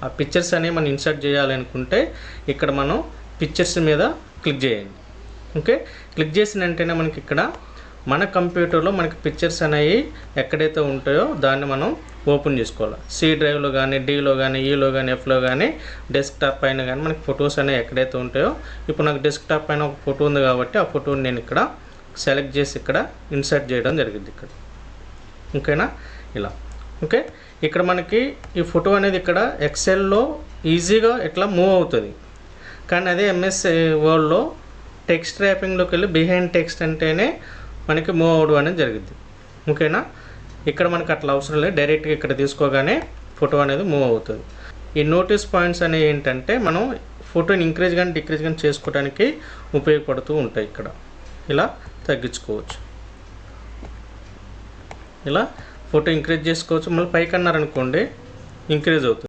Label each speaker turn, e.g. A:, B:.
A: ఆ పిక్చర్స్ అనేవి మనం ఇన్సర్ట్ చేయాలనుకుంటే ఇక్కడ మనం పిక్చర్స్ మీద క్లిక్ చేయండి. ఓకే, క్లిక్ చేసిన వెంటనే మనకి ఇక్కడ మన కంప్యూటర్లో మనకి పిక్చర్స్ అనేవి ఎక్కడైతే ఉంటాయో దాన్ని మనం ఓపెన్ చేసుకోవాలి. సి డ్రైవ్లో కానీ, డీలో కానీ, ఈలో కానీ, ఎఫ్లో కానీ, డెస్క్టాప్ పైన కానీ మనకి ఫొటోస్ అనేవి ఎక్కడైతే ఉంటాయో, ఇప్పుడు నాకు డెస్క్టాప్ పైన ఒక ఫోటో ఉంది కాబట్టి ఆ ఫోటోని నేను ఇక్కడ సెలెక్ట్ చేసి ఇక్కడ ఇన్సర్ట్ చేయడం జరిగింది ఇక్కడ. ఓకేనా, ఇలా. ఓకే, ఇక్కడ మనకి ఈ ఫోటో అనేది ఇక్కడ ఎక్సెల్లో ఈజీగా ఇట్లా మూవ్ అవుతుంది. కానీ అదే ఎంఎస్ వర్డ్లో టెక్స్ట్ ర్యాపింగ్లోకి వెళ్ళి బిహైండ్ టెక్స్ట్ అంటేనే మనకి మూవ్ అవడం అనేది జరిగింది. ఓకేనా, ఇక్కడ మనకు అట్లా అవసరం లేదు, డైరెక్ట్గా ఇక్కడ తీసుకోగానే ఫోటో అనేది మూవ్ అవుతుంది. ఈ నోటీస్ పాయింట్స్ అనేవి ఏంటంటే మనం ఫోటోని ఇంక్రీజ్ కానీ డిక్రీజ్ కానీ చేసుకోవడానికి ఉపయోగపడుతూ ఉంటాయి. ఇక్కడ ఇలా తగ్గించుకోవచ్చు, ఇలా ఫోటో ఇంక్రీజ్ చేసుకోవచ్చు. మళ్ళీ పైకి అన్నారనుకోండి ఇంక్రీజ్ అవుతుంది.